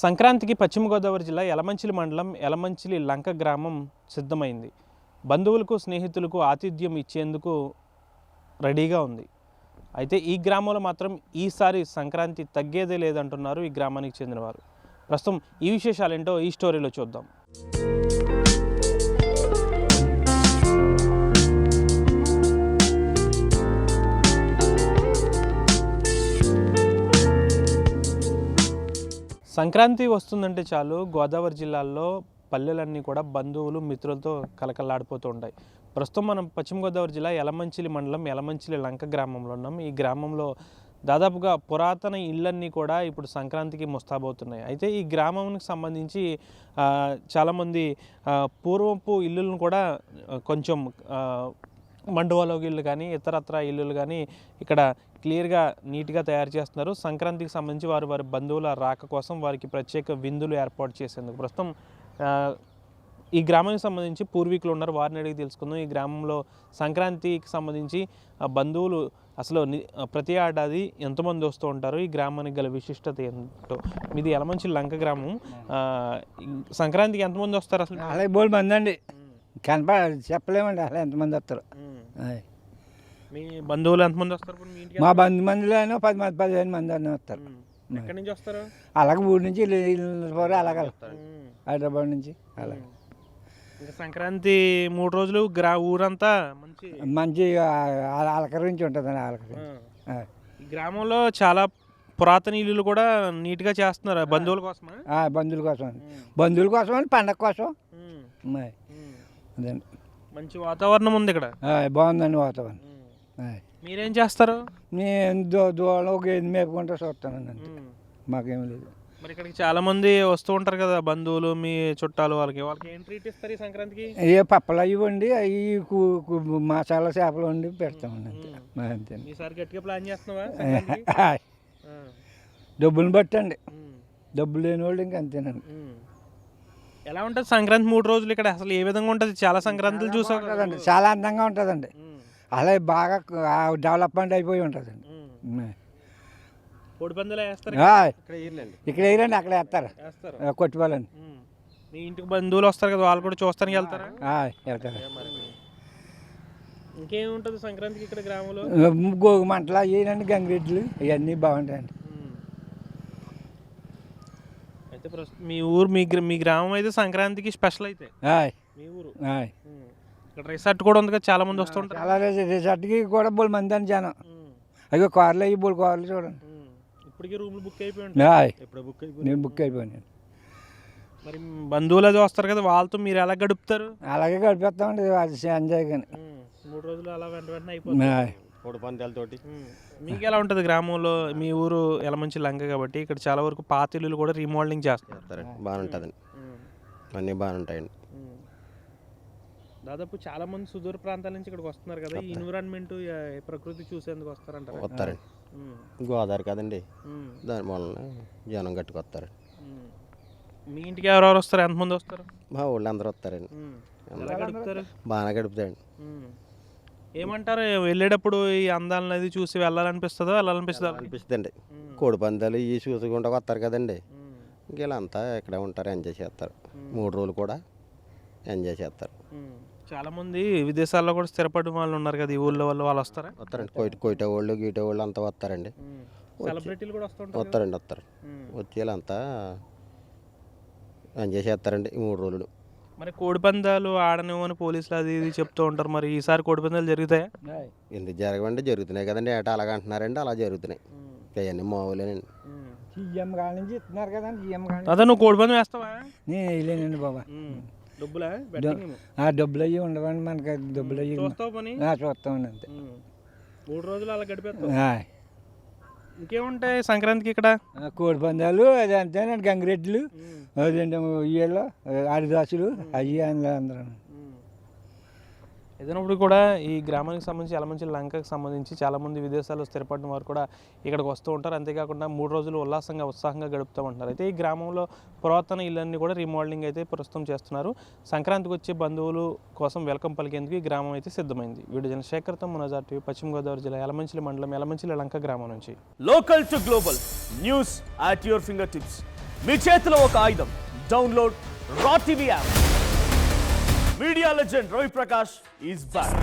సంక్రాంతికి పశ్చిమ గోదావరి జిల్లా యలమంచిలి మండలం యలమంచిలి లంక గ్రామం సిద్ధమైంది. బంధువులకు స్నేహితులకు ఆతిథ్యం ఇచ్చేందుకు రెడీగా ఉంది. అయితే ఈ గ్రామంలో మాత్రం ఈసారి సంక్రాంతి తగ్గేదే లేదంటున్నారు ఈ గ్రామానికి చెందినవారు. ప్రస్తుతం ఈ విశేషాలేంటో ఈ స్టోరీలో చూద్దాం. సంక్రాంతి వస్తుందంటే చాలు గోదావరి జిల్లాల్లో పల్లెలన్నీ కూడా బంధువులు మిత్రులతో కలకల్లాడిపోతూ ఉంటాయి. ప్రస్తుతం మనం పశ్చిమ గోదావరి జిల్లా యలమంచిలి మండలం యలమంచిలి లంక గ్రామంలో ఉన్నాం. ఈ గ్రామంలో దాదాపుగా పురాతన ఇళ్ళన్నీ కూడా ఇప్పుడు సంక్రాంతికి ముస్తాబవుతున్నాయి. అయితే ఈ గ్రామానికి సంబంధించి చాలామంది పూర్వపు ఇల్లులను కూడా కొంచెం మండువాలో ఇల్లు కానీ ఇతరత్ర ఇల్లులు కానీ ఇక్కడ క్లియర్గా నీట్గా తయారు చేస్తున్నారు. సంక్రాంతికి సంబంధించి వారి బంధువుల రాక కోసం వారికి ప్రత్యేక విందులు ఏర్పాటు చేసేందుకు ప్రస్తుతం ఈ గ్రామానికి సంబంధించి పూర్వీకులు ఉన్నారు, వారిని అడిగి తెలుసుకుందాం. ఈ గ్రామంలో సంక్రాంతికి సంబంధించి బంధువులు అసలు ప్రతి ఏడాది ఎంతమంది వస్తూ ఉంటారు, ఈ గ్రామానికి గల విశిష్టత ఏంటో. మీది యలమంచిలి లంక గ్రామం. సంక్రాంతికి ఎంతమంది వస్తారు అసలు? అలాగే బోల్ మంది అండి, చెప్పలేమండి అసలు ఎంతమంది వస్తారు. మీ బంధువులు ఎంతమంది వస్తారు? మా బంధుమందిలో 10-15 మంది అని వస్తారు. ఎక్కడి నుంచి వస్తారు? అలాగే ఊరి నుంచి అలాగే హైదరాబాద్ నుంచి అలా. ఇంకా సంక్రాంతి 3 రోజులు ఊరంతా మంచి అలకరించి ఉంటుందండి. ఈ గ్రామంలో చాలా పురాతన ఇల్లులు కూడా నీట్గా చేస్తున్నారు బంధువుల కోసం. బంధువుల కోసం అని పండగ కోసం. అదే మంచి వాతావరణం ఉంది ఇక్కడ. బాగుందండి వాతావరణం. మీరేం చేస్తారు? నేను దూడలు ఒక ఎన్ని మేపుకుంటూ చూస్తానండి, అంతే, మాకేం లేదు. మరి ఇక్కడికి చాలా మంది వస్తూ ఉంటారు కదా బంధువులు, మీ చుట్టాలు, వాళ్ళకి ఏం ట్రీట్ ఇస్తారు ఈ సంక్రాంతికి? ఏ పప్పలు అవి వండి అవి మసాలా చేపలు వండి పెడతామండి, అంతే. అంతే. ఈసారి గట్టిగా ప్లాన్ చేస్తున్నావా? డబ్బులు బట్టండి, డబ్బులు లేని వాళ్ళు ఇంకా అంతేనండి. ఎలా ఉంటుంది సంక్రాంతి 3 రోజులు ఇక్కడ? అసలు ఏ విధంగా ఉంటుంది? చాలా సంక్రాంతులు చూసాం కదండి, చాలా అందంగా ఉంటుందండి. అలా బాగా డెవలప్మెంట్ అయిపోయి ఉంటుందండి. కోడిపందాలు వేస్తారు ఇక్కడ వేయరండి, అక్కడ వేస్తారు కొట్టుకోవాలండి. మీ ఇంటికి బంధువులు వస్తారు కదా, వాళ్ళు కూడా చూస్తానికి వెళ్తారా? వెళ్తారు. ఇంకేముంటుంది సంక్రాంతికి ఇక్కడ గ్రామంలో? గోగు మంటలు అయ్యానండి, గంగిరెడ్లు ఇవన్నీ బాగుంటాయండి. అయితే మీ ఊరు మీ గ్రామం అయితే సంక్రాంతికి స్పెషల్ అయితే మీ ఊరు. ఇక్కడ రిసార్ట్ కూడా ఉంది కదా, చాలా మంది వస్తుంటారు. చాలా రిసార్ట్కి కూడా బోల్ మంది అని జనం. అయ్యో కార్లు అయ్యి బోల్ కార్లు చూడండి. ఇప్పటికీ రూమ్లు బుక్ అయిపోయి నేను బుక్ అయిపోయాను. మరి బంధువులు అది వస్తారు కదా, వాళ్ళతో మీరు ఎలా గడుపుతారు? అలాగే గడిపేస్తామండి, ఎంజాయ్ కానీ 3 రోజులు అలా వెంటనే అయిపోతుంది కోడిపందాలతోటి. మీకు ఎలా ఉంటుంది గ్రామంలో? మీ ఊరు యలమంచిలి లంక కాబట్టి ఇక్కడ చాలా వరకు పాత ఇల్లులు కూడా రీమోడలింగ్ చేస్తారు. బాగుంటుందండి, అన్నీ బాగుంటాయండి. దాదాపు చాలా మంది సుదూర ప్రాంతాల నుంచి ఇక్కడికి వస్తున్నారు కదా, ఈ ఎన్విరాన్మెంట్ ప్రకృతి చూసేందుకు వస్తారంటారు. వస్తారండి, గోదావరి కదండి, దాని వలన జనం గట్టుకొస్తారు. మీ ఇంటికి ఎవరెవరు వస్తారు? ఎంతమంది వస్తారు? మా ఊళ్ళో అందరూ వస్తారండి. బాగా గడుపుతాయండి. ఏమంటారు వెళ్ళేటప్పుడు ఈ అందాలను అది చూసి వెళ్ళాలనిపిస్తుందో అనిపిస్తుందండి. కోడి పందాలు ఇవి చూసుకుంటూ వస్తారు కదండి, ఇంకేళ్ళంతా ఇక్కడే ఉంటారు, ఎంజాయ్ చేస్తారు. 3 రోజులు కూడా ఎంజాయ్ చేస్తారు. చాలా మంది విదేశాల్లో కూడా స్థిరపడి వాళ్ళు ఉన్నారు కదా, ఈ ఊళ్ళో వాళ్ళు వస్తారా? వస్తారండి, కోయిట వాళ్ళు గీట వాళ్ళు అంతా వస్తారండి. సెలబ్రిటీలు కూడా వస్తారండి, వస్తారు. వచ్చి వీళ్ళంతా ఎంజాయ్ చేస్తారండి ఈ 3 రోజులు. మరి కోడిపందాలు ఆడనివ్వని పోలీసులు అది ఇది చెప్తూ ఉంటారు, మరి ఈసారి కోడిపందాలు జరుగుతాయా? ఎందుకు జరగవండి, జరుగుతున్నాయి కదండి. ఏటా అలాగ అంటున్నారండి, అలా జరుగుతున్నాయి. అవన్నీ మామూలేనండి. అదే నువ్వు కోడిపందం వేస్తావా? నేను వేయలేనండి బాబా. డబ్బులు అయ్యి ఉండవండి మనకి, డబ్బులు అయ్యి చూస్తామండి, అంతే. 3 రోజులు అలా గడిపేస్తాం. ఇంకేముంటాయి సంక్రాంతికి ఇక్కడ? కోడి పందాలు అది అంతేనండి, గంగిరెడ్లు అదేంటి ఇయ్యలో ఆదిదాసులు అయ్యి అందరూ. ఏదైనప్పుడు కూడా ఈ గ్రామానికి సంబంధించి యలమంచిలి లంకకి సంబంధించి చాలామంది విదేశాల్లో స్థిరపడిన వారు కూడా ఇక్కడికి వస్తూ ఉంటారు. అంతేకాకుండా 3 రోజులు ఉత్సాహంగా గడుపుతామంటున్నారు. అయితే ఈ గ్రామంలో పురాతన ఇళ్ళన్నీ కూడా రీమోడలింగ్ అయితే ప్రస్తుతం చేస్తున్నారు. సంక్రాంతికి వచ్చే బంధువులు కోసం వెల్కమ్ పలికేందుకు ఈ గ్రామం అయితే సిద్ధమైంది. వీడియో జర్నలిస్ట్ శేఖర్తో మునజార్ టీవీ, పశ్చిమ గోదావరి జిల్లా యలమంచిలి మండలం యలమంచిలి లంక గ్రామం నుంచి. Local to global news at your finger tips. మీ చేతిలో ఒక ఆయుధం. డౌన్లోడ్ రా TV app. Media legend Ravi Prakash is back.